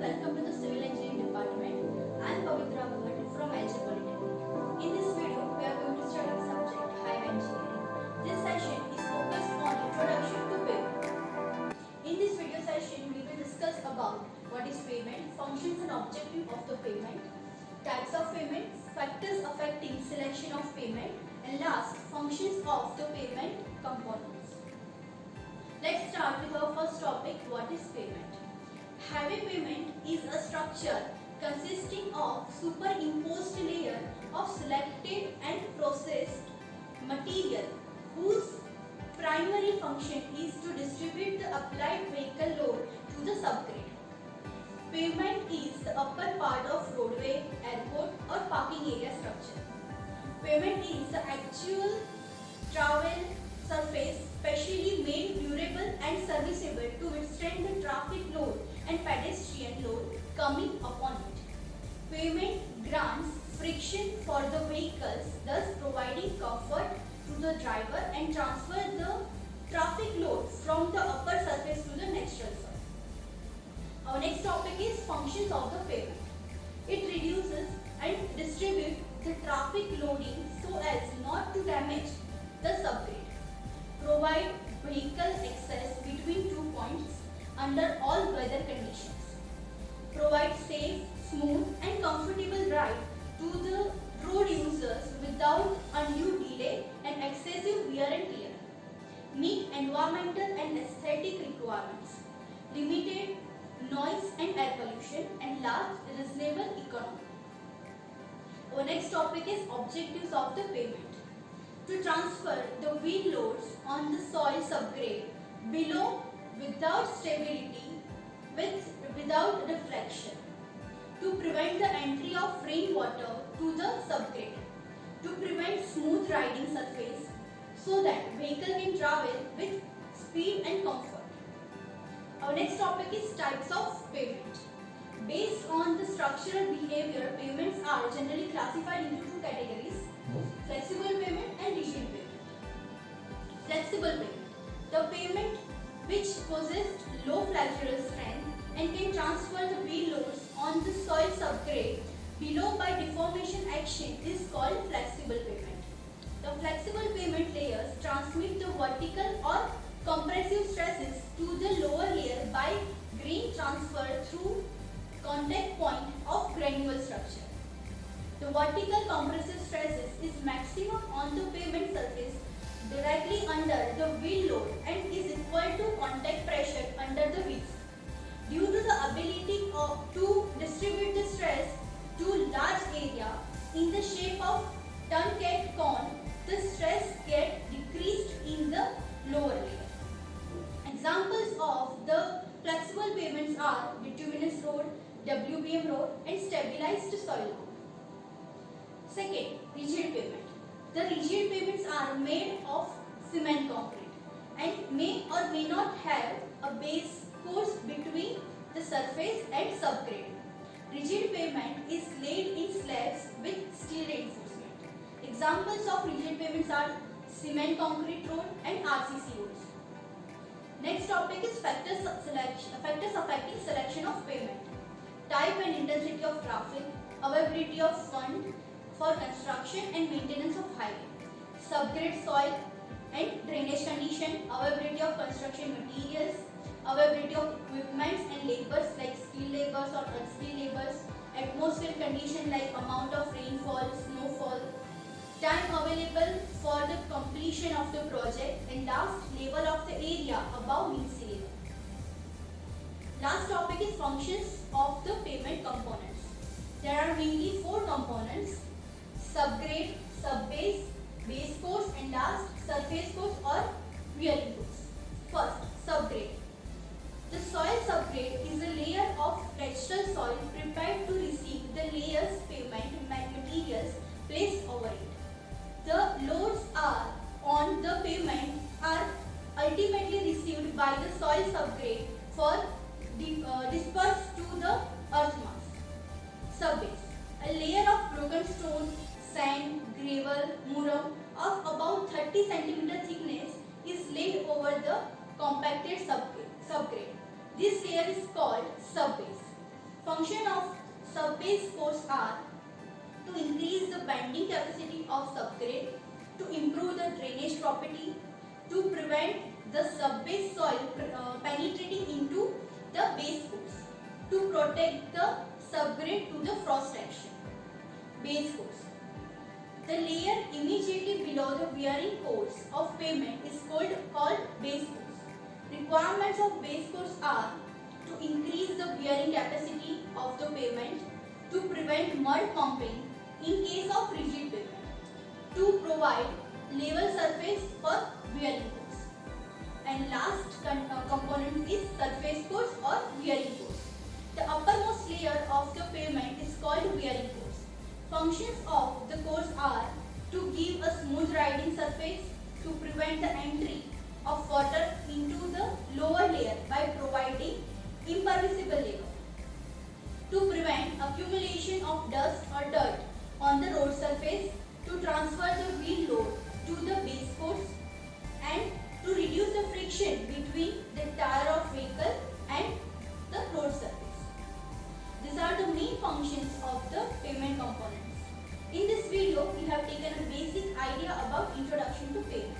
welcome to the Civil Engineering Department. I am Pavitra Bhatt from LG Polytechnic. In this video, we are going to study the subject Highway Engineering. This session is focused on Introduction to Pavement. In this video session, we will discuss about what is pavement, functions and objective of the pavement, types of pavement, factors affecting selection of pavement, and last, functions of the pavement components. Let's start with our first topic, what is pavement. Highway pavement is a structure consisting of superimposed layer of selected and processed material whose primary function is to distribute the applied vehicle load to the subgrade. Pavement is the upper part of roadway, airport or parking area structure. Pavement is the actual travel surface specially made durable and serviceable to withstand the traffic load and pedestrian load coming upon it. Pavement grants friction for the vehicles, thus providing comfort to the driver and transfer the traffic load from the upper surface to the natural surface. Our next topic is functions of the pavement. It reduces and distributes the traffic loading so as not to damage the subgrade. Provide vehicle access between 2 points under all weather conditions. Provide safe, smooth and comfortable ride to the road users without undue delay and excessive wear and tear. Meet environmental and aesthetic requirements. Limited noise and air pollution, and last, reasonable economy. Our next topic is objectives of the pavement. To transfer the wheel loads on the soil subgrade below without stability without reflection. To prevent the entry of rainwater to the subgrade. To prevent smooth riding surface so that vehicle can travel with speed and comfort. Our next topic is types of pavement. Based on the structural behavior, pavements are generally classified into two categories: flexible pavement and rigid pavement. Flexible pavement. The pavement which possesses low flexural strength and can transfer the wheel loads on the soil subgrade below by deformation action is called flexible pavement. The flexible pavement layers transmit the vertical or compressive stresses to the lower layer by grain transfer through contact point of granule structure. The vertical compressive stresses is maximum on the pavement surface directly under the wheel load and is equal to contact pressure under the wheels. Due to the ability to distribute the stress to large area in the shape of truncate cone, the stress gets decreased in the lower layer. Examples of the flexible pavements are bituminous road, WBM road and stabilized soil road. Second, rigid pavement. The rigid pavements are made of cement concrete and may or may not have a base course between the surface and subgrade. Rigid pavement is laid in slabs with steel reinforcement. Examples of rigid pavements are cement concrete road and RCC roads. Next topic is factors affecting selection of pavement. Type and intensity of traffic, availability of fund for construction and maintenance of highway, subgrade soil and drainage condition, availability of construction materials, availability of equipments and laborers like skilled laborers or unskilled laborers, atmospheric condition like amount of rainfall, snowfall, time available for the completion of the project, and last, level of the area above mean sea level. Last topic is functions of the pavement components. There are mainly 4 components: subgrade, subbase, base course and last, surface course or wearing course. First, subgrade. The soil subgrade is a layer of textural soil prepared to receive the layers pavement materials placed over it. The loads are on the pavement are ultimately received by the soil subgrade for dispersed to the earth mass. Subbase. A layer of broken stone, sand, gravel, muram of about 30 cm thickness is laid over the compacted subgrade. This layer is called subbase. Function of subbase force are to increase the bending capacity of subgrade, to improve the drainage property, to prevent the subbase soil penetrating into the base course, to protect the subgrade to the frost action. Base course. The layer immediately below the wearing course of pavement is called base course. Requirements of base course are to increase the wearing capacity of the pavement, to prevent mud pumping in case of rigid pavement, to provide level surface for wearing course. And last component is surface course or wearing course. The uppermost layer of the pavement is called wearing course. Functions of the course are to give a smooth riding surface, to prevent the entry of water into the lower layer by providing impermeable layer, to prevent accumulation of dust or dirt on the road surface, to transfer the wheel load to the base course, and to reduce the friction between the tire of vehicle and the road surface. These are the main functions of the pavement components. In this video, we have taken a basic idea about introduction to pavement.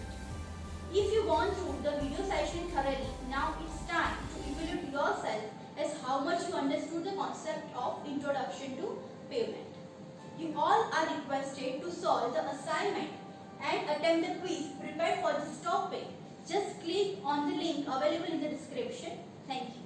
If you gone through the video session thoroughly, now it's time to evaluate yourself as how much you understood the concept of introduction to pavement. You all are requested to solve the assignment and attempt the quiz prepared for this topic. Just click on the link available in the description. Thank you.